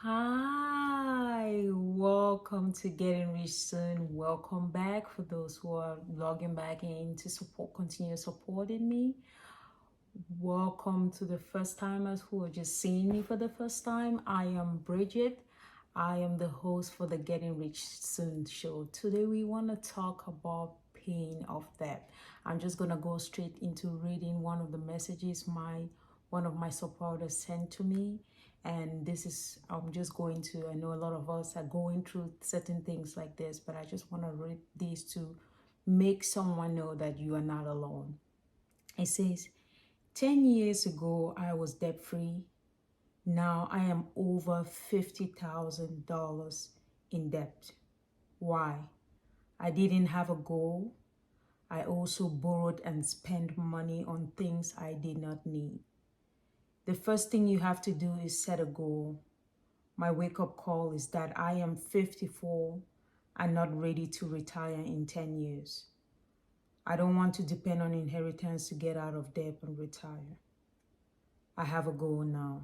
Hi, welcome to Getting Rich Soon. Welcome back for those who are logging back in to support, continue supporting me. Welcome to the first timers who are just seeing me for the first time. I am Bridget. I am the host for the Getting Rich Soon show. Today we want to talk about pain of debt. I'm just gonna go straight into reading one of the messages one of my supporters sent to me. And this is I'm just going to, I know a lot of us are going through certain things like this, but I just want to read these to make someone know that you are not alone. It says, 10 years ago I was debt free. Now I am over $50,000 in debt. Why? I didn't have a goal. I also borrowed and spent money on things I did not need. The first thing you have to do is set a goal. My wake-up call is that I am 54 and not ready to retire in 10 years. I don't want to depend on inheritance to get out of debt and retire. I have a goal now.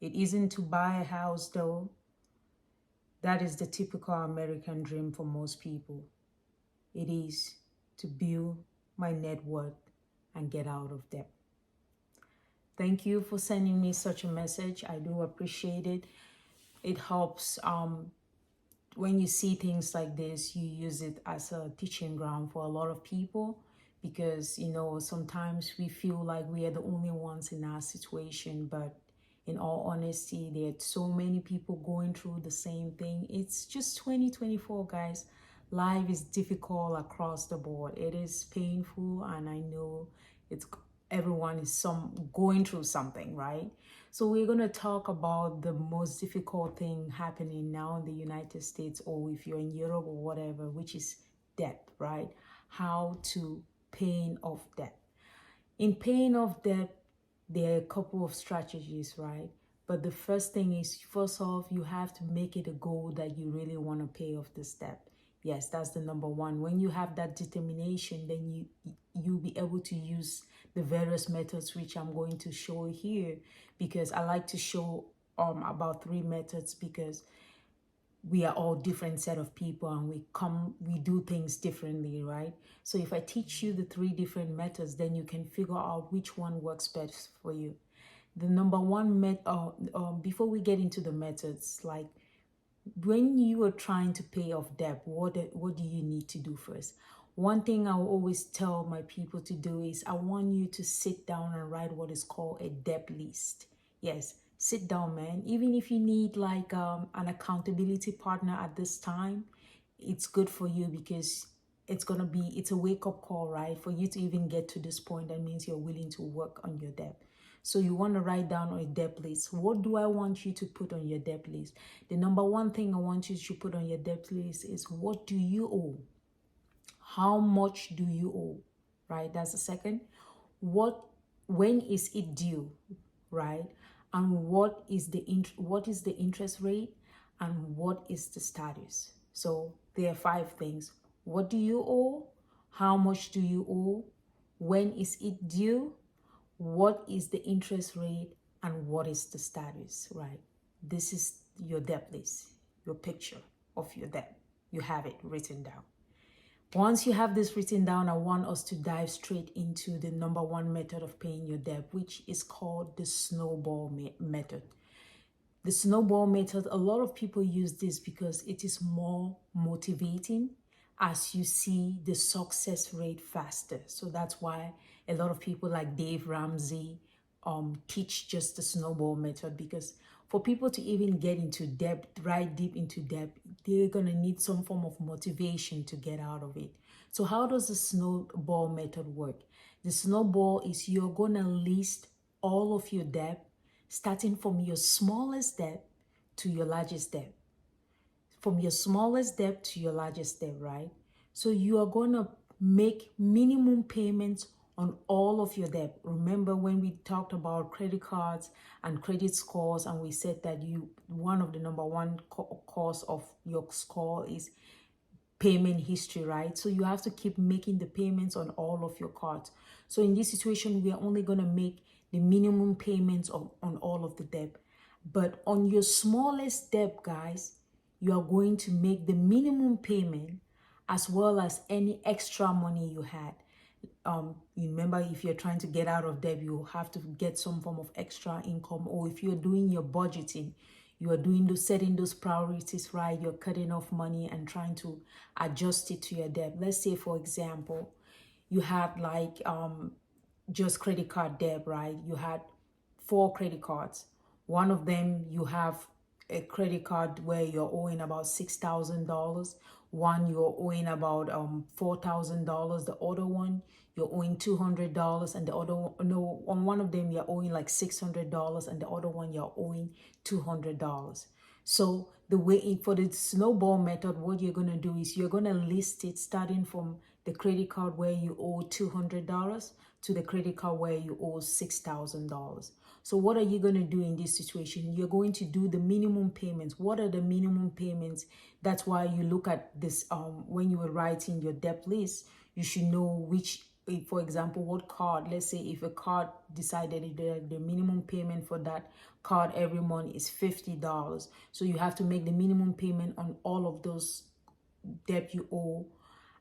It isn't to buy a house though. That is the typical American dream for most people. It is to build my net worth and get out of debt. Thank you for sending me such a message. I do appreciate it. It helps when you see things like this, you use it as a teaching ground for a lot of people, because sometimes we feel like we are the only ones in our situation, but in all honesty, there are so many people going through the same thing. It's just 2024, guys. Life is difficult across the board. It is painful, and I know everyone is going through something, right? So we're going to talk about the most difficult thing happening now in the United States, or if you're in Europe or whatever, which is debt, right? How to paying off debt. In paying off debt, there are a couple of strategies, right? But the first thing is, first off, you have to make it a goal that you really want to pay off this debt. Yes, that's the number one. When you have that determination, then you'll be able to use the various methods which I'm going to show here, because I like to show about 3 methods, because we are all different set of people and we do things differently, right? So if I teach you the 3 different methods, then you can figure out which one works best for you. The number one before we get into the methods, like when you are trying to pay off debt, what do you need to do first? One thing I will always tell my people to do is, I want you to sit down and write what is called a debt list. Yes, sit down, man. Even if you need like an accountability partner at this time, it's good for you, because it's a wake-up call, right? For you to even get to this point, that means you're willing to work on your debt. So you want to write down on a debt list. What do I want you to put on your debt list? The number one thing I want you to put on your debt list is, what do you owe? How much do you owe? Right? That's the second. When is it due? Right? And what is the interest rate, and what is the status? So there are 5 things. What do you owe? How much do you owe? When is it due? What is the interest rate, and what is the status, right? This is your debt list, your picture of your debt. You have it written down. Once you have this written down, I want us to dive straight into the number 1 method of paying your debt, which is called the Snowball method. The Snowball method, a lot of people use this because it is more motivating as you see the success rate faster. So that's why a lot of people like Dave Ramsey teach just the Snowball method, because for people to even get into debt, right deep into debt, they're going to need some form of motivation to get out of it. So how does the Snowball method work? The Snowball is, you're going to list all of your debt, starting from your smallest debt to your largest debt. From your smallest debt to your largest debt, right? So you are going to make minimum payments on all of your debt. Remember when we talked about credit cards and credit scores, and we said that one of the number 1 cause of your score is payment history, right? So you have to keep making the payments on all of your cards. So in this situation, we are only going to make the minimum payments on all of the debt. But on your smallest debt, guys, you are going to make the minimum payment as well as any extra money you had. You remember, if you're trying to get out of debt, you have to get some form of extra income. Or if you're doing your budgeting, you are doing those, setting those priorities right, you're cutting off money and trying to adjust it to your debt. Let's say, for example, you had like just credit card debt, right? You had 4 credit cards. One of them, you have a credit card where you're owing about $6,000. One, you're owing about $4,000. The other one, you're owing $200, and the other one, no, on one of them you're owing like $600, and the other one you're owing $200. So the way for the snowball method, what you're gonna do is you're gonna list it starting from the credit card where you owe $200 to the credit card where you owe $6,000. So what are you going to do in this situation? You're going to do the minimum payments. What are the minimum payments? That's why you look at this when you were writing your debt list, you should know which, for example, what card. Let's say if a card decided the minimum payment for that card every month is $50. So you have to make the minimum payment on all of those debt you owe,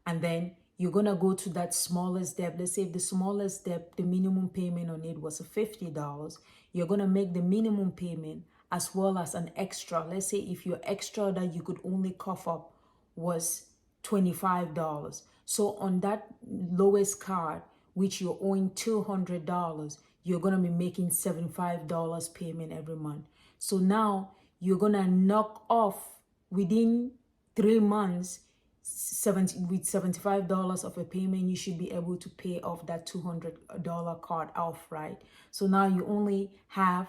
and then you're gonna go to that smallest debt. Let's say if the smallest debt, the minimum payment on it was $50, you're gonna make the minimum payment as well as an extra. Let's say if your extra that you could only cough up was $25. So on that lowest card, which you're owing $200, you're gonna be making $75 payment every month. So now you're gonna knock off within 3 months, with $75 of a payment, you should be able to pay off that $200 card off, right? So now you only have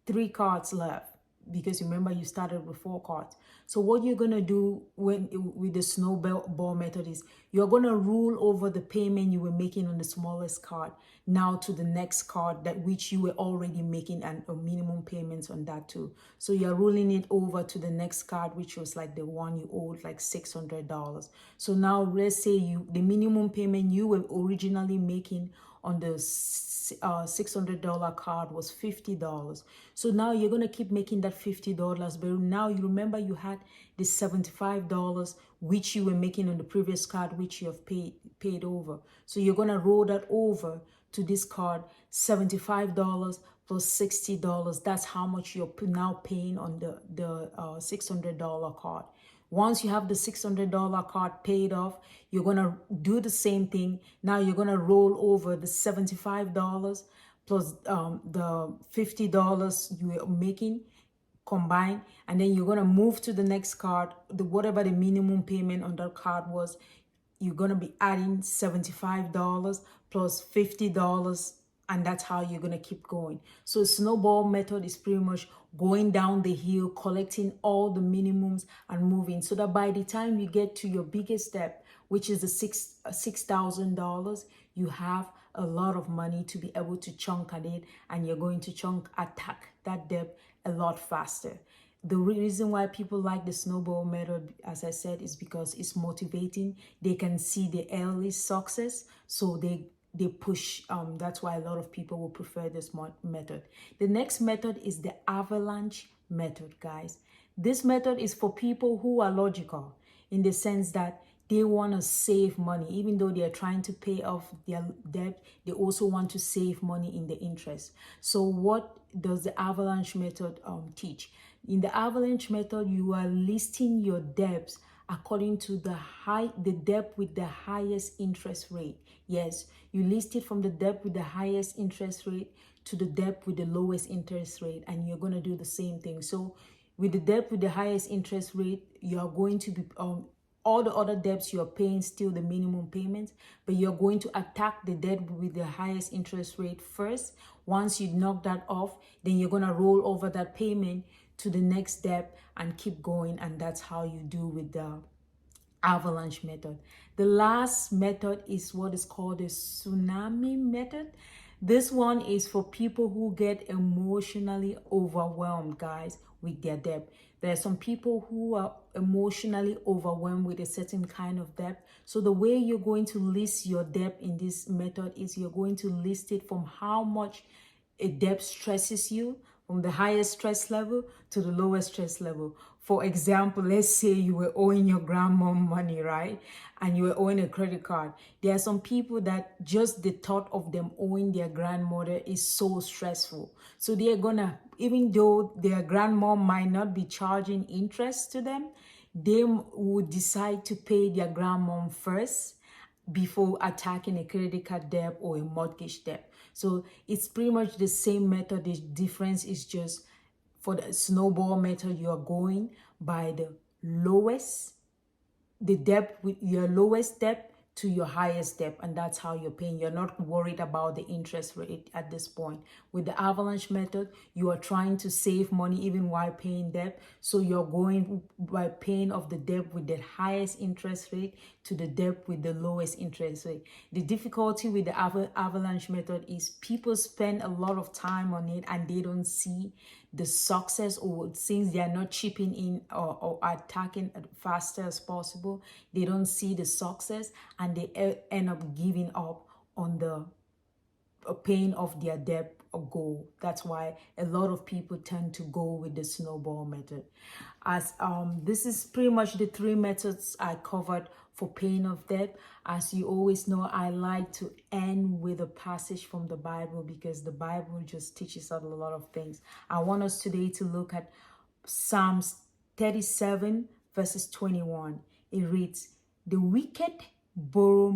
3 cards left, because remember you started with 4 cards. So what you're gonna do with the snowball method is you're gonna rule over the payment you were making on the smallest card now to the next card, that which you were already making a minimum payments on that too. So you're ruling it over to the next card, which was like the one you owed like $600. So now let's say the minimum payment you were originally making on the $600 card was $50. So now you're going to keep making that $50, but now you remember you had the $75 which you were making on the previous card, which you have paid over. So you're going to roll that over to this card, $75 plus $60. That's how much you're now paying on the $600 card. Once you have the $600 card paid off, you're going to do the same thing. Now you're going to roll over the $75 plus the $50 you are making combined, and then you're going to move to the next card. Whatever the minimum payment on that card was, you're going to be adding $75 plus $50, and that's how you're going to keep going. So snowball method is pretty much going down the hill, collecting all the minimums and moving, so that by the time you get to your biggest step, which is the $6,000, you have a lot of money to be able to chunk at it, and you're going to attack that debt a lot faster. The reason why people like the snowball method, as I said, is because it's motivating. They can see the early success, so they push. That's why a lot of people will prefer this method. The next method is the avalanche method, guys. This method is for people who are logical, in the sense that they want to save money. Even though they are trying to pay off their debt, they also want to save money in the interest. So what does the avalanche method teach? In the avalanche method, you are listing your debts according to the debt with the highest interest rate. Yes, you list it from the debt with the highest interest rate to the debt with the lowest interest rate, and you're going to do the same thing. So with the debt with the highest interest rate, you are going to be all the other debts you're paying still the minimum payments, but you're going to attack the debt with the highest interest rate first. Once you knock that off, then you're going to roll over that payment to the next debt and keep going. And that's how you do with the avalanche method. The last method is what is called the tsunami method. This one is for people who get emotionally overwhelmed, guys, with their debt. There are some people who are emotionally overwhelmed with a certain kind of debt. So the way you're going to list your debt in this method is you're going to list it from how much a debt stresses you, from the highest stress level to the lowest stress level. For example, let's say you were owing your grandma money, right? And you were owing a credit card. There are some people that just the thought of them owing their grandmother is so stressful. So they're gonna, even though their grandmom might not be charging interest to them, they would decide to pay their grandmom first before attacking a credit card debt or a mortgage debt. So it's pretty much the same method. The difference is just for the snowball method, you are going by the debt with your lowest debt to your highest debt, and that's how you're paying. You're not worried about the interest rate at this point. With the avalanche method, you are trying to save money even while paying debt, so you're going by paying off the debt with the highest interest rate to the debt with the lowest interest rate. The difficulty with the avalanche method is people spend a lot of time on it and they don't see the success, or since they are not chipping in or attacking as faster as possible, they don't see the success and they end up giving up on the paying off their debt or goal. That's why a lot of people tend to go with the snowball method. As this is pretty much the three methods I covered for paying off debt. As you always know, I like to end with a passage from the Bible because the Bible just teaches us a lot of things. I want us today to look at Psalms 37 verses 21. It reads, the wicked borrow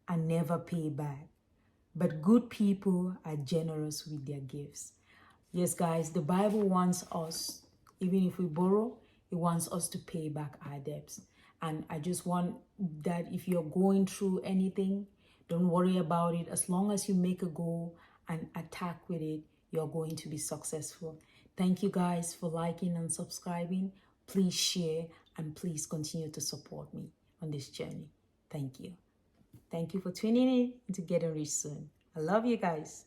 and never pay back, but good people are generous with their gifts. Yes, guys, the Bible wants us, even if we borrow, it wants us to pay back our debts. And I just want that if you're going through anything, don't worry about it. As long as you make a goal and attack with it, you're going to be successful. Thank you guys for liking and subscribing. Please share and please continue to support me on this journey. Thank you. Thank you for tuning in to Getting Rich Soon. I love you guys.